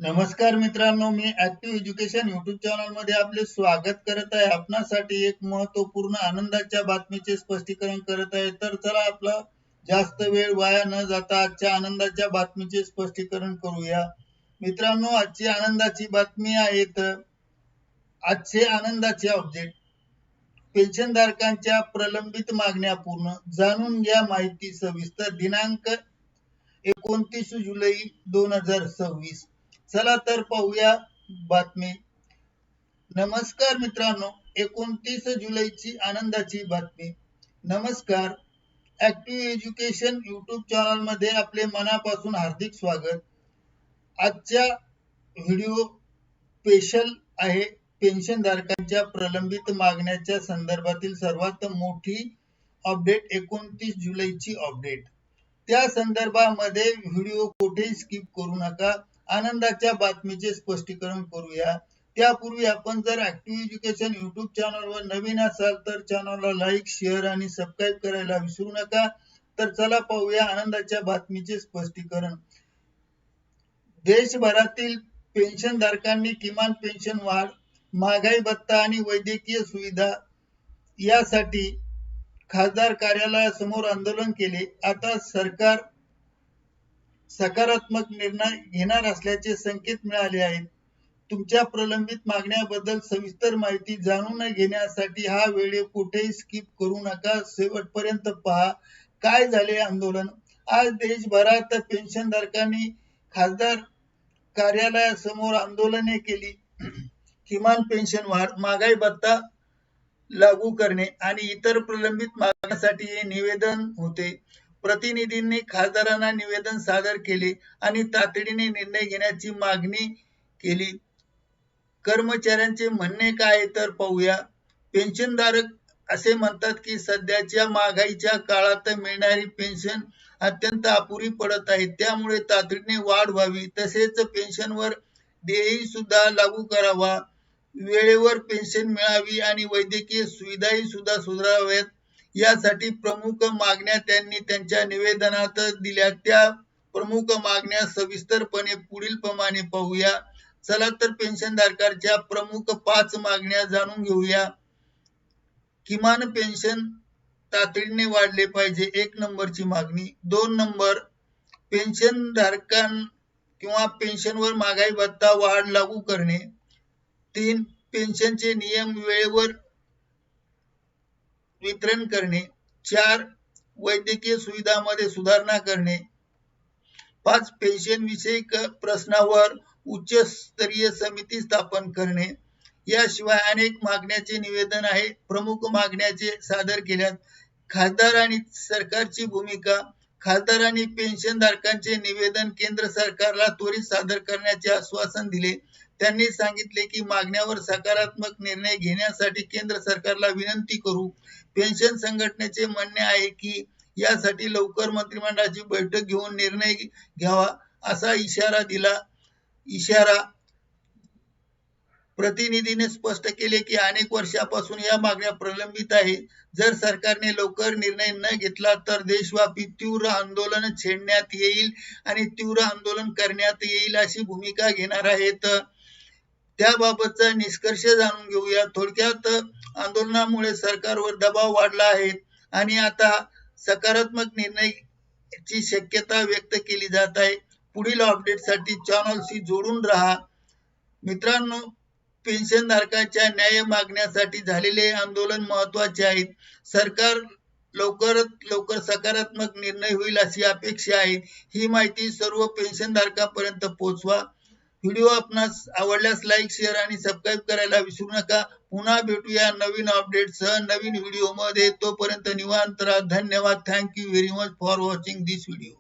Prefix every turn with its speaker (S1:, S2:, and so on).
S1: नमस्कार मित्रांनो, मी active education YouTube channel मध्ये आपले स्वागत करत आहे। आपणासाठी एक महत्त्वपूर्ण आनंदाच्या बातमीचे स्पष्टीकरण करत आहे। तर चला आपला जास्त वेळ वाया न जाता आजच्या आनंदाच्या बातमीचे स्पष्टीकरण करूया। मित्रांनो, आजची आनंदाची बातमी आहे तर आजचे आनंदाचे अपडेट, पेन्शनधारकांच्या प्रलंबित मागण्या पूर्ण, जाणून घ्या माहिती सविस्तर। दिनांक 29 जुलै 2026। चला तर पाहूया बातमी। नमस्कार मित्रांनो, 29 जुलैची आनंदाची बातमी। नमस्कार, ऍक्टिव्ह एज्युकेशन युट्यूब चॅनल मध्ये आपले मनापासून हार्दिक स्वागत। आजच्या व्हिडिओ स्पेशल आहे पेन्शनधारकांच्या प्रलंबित मागण्याच्या संदर्भातील सर्वात मोठी अपडेट, 29 जुलैची अपडेट। त्या संदर्भामध्ये व्हिडिओ कुठेही स्किप करू नका। आनंदाच्या बातमीचे स्पष्टीकरण करूया। त्यापूर्वी आपण जर ऍक्टिव्ह एज्युकेशन युट्यूब चॅनलवर नवीन असाल तर चॅनलला लाईक, शेअर आणि सबस्क्राईब करायला विसरू नका। तर चला पाहूया आनंदाच्या बातमीचे स्पष्टीकरण। देशभरातील पेन्शनधारकांनी किमान पेन्शन वाढ, महागाई भत्ता आणि वैद्यकीय सुविधा यासाठी खासदार कार्यालयासमोर आंदोलन केले। आता सरकार सकारात्मक निर्णय घेणार असल्याचे संकेत मिळाले आहेत। तुमच्या प्रलंबित मागण्याबद्दल सविस्तर माहिती जाणून घेण्यासाठी हा व्हिडिओ कुठेही स्किप करू नका, शेवटपर्यंत पहा। काय झाले आंदोलन? आज देशभरात पेन्शनधारकांनी खासदार कार्यालयासमोर आंदोलने केली। किमान पेन्शन वाढ, महागाई भत्ता लागू करणे आणि इतर प्रलंबित मागण्यांसाठी हे निवेदन होते। प्रतिनिधींनी खासदारांना निवेदन सादर केले आणि तातडीने निर्णय घेण्याची मागणी केली। कर्मचाऱ्यांचे म्हणणे काय तर पाहूया। पेन्शनधारक असे म्हणतात की सध्याच्या महागाईच्या काळात मिळणारी पेन्शन अत्यंत अपुरी पडत आहे, त्यामुळे तातडीने वाढ व्हावी, तसेच पेन्शनवर देयही सुद्धा लागू करावा, वेळेवर पेन्शन मिळावी आणि वैद्यकीय सुविधाही सुद्धा सुधाराव्यात। यासाठी प्रमुख मागण्या त्यांनी त्यांच्या निवेदनात दिल्या। त्या प्रमुख मागण्या सविस्तरपणे पुढील प्रमाणे पाहूया। चला तर पेन्शनधारकांच्या प्रमुख 5 मागण्या जाणून घेऊया। किमान पेन्शन तातडीने वाढले पाहिजे, 1 नंबरची मागणी। 2 नंबर, पेन्शनधारकां किंवा पेन्शनवर महागाई भत्ता वाढ लागू करणे। 3, पेन्शनचे नियम वेळेवर वितरण करणे। 4, वैद्यकीय सुविधांमध्ये सुधारणा करणे। 5, पेन्शन विषयक प्रश्नावर उच्चस्तरीय समिती स्थापन करणे। याशिवाय अनेक मागण्याचे निवेदन आहे। प्रमुख मागण्याचे सादर केल्यात। खासदार आणि सरकारची भूमिका। खासदारांनी पेन्शनधारकांचे निवेदन केंद्र सरकारला त्वरित सादर करण्याचे आश्वासन दिले। त्यांनी सांगितले की मागण्यावर सकारात्मक निर्णय घेण्यासाठी केंद्र सरकारला विनंती करू। पेन्शन संघटनेचे म्हणणे आहे की यासाठी लवकर मंत्रिमंडळाची बैठक घेऊन निर्णय घ्यावा असा इशारा प्रतिनिधीने स्पष्ट केले की अनेक वर्षापासून या मागण्या प्रलंबित आहेत। जर सरकारने लवकर निर्णय न घेतला तर देशव्यापी तीव्र आंदोलन छेडण्यात येईल आणि तीव्र आंदोलन करण्यात येईल अशी भूमिका घेणार आहेत। त्याबाबतचा निष्कर्ष जाणून घेऊया। थोडक्यात आंदोलनामुळे सरकारवर दबाव वाढला आहे आणि आता सकारात्मक निर्णयाची शक्यता व्यक्त केली जात आहे। पुढील अपडेटसाठी चॅनलशी जोडून राहा। मित्रांनो, पेन्शनधारकांच्या न्याय मागण्यासाठी झालेले आंदोलन महत्त्वाचे आहे। सरकार लवकरात लवकर सकारात्मक निर्णय होईल अशी अपेक्षा आहे। ही माहिती सर्व पेन्शनधारकांपर्यंत पोहोचवा। व्हिडिओ आपणास आवडल्यास लाईक, शेअर आणि सबस्क्राईब करायला विसरू नका। पुन्हा भेटूया नवीन अपडेटसह नवीन व्हिडिओमध्ये। तोपर्यंत निवांत राहा। धन्यवाद। Thank you very much for watching this video.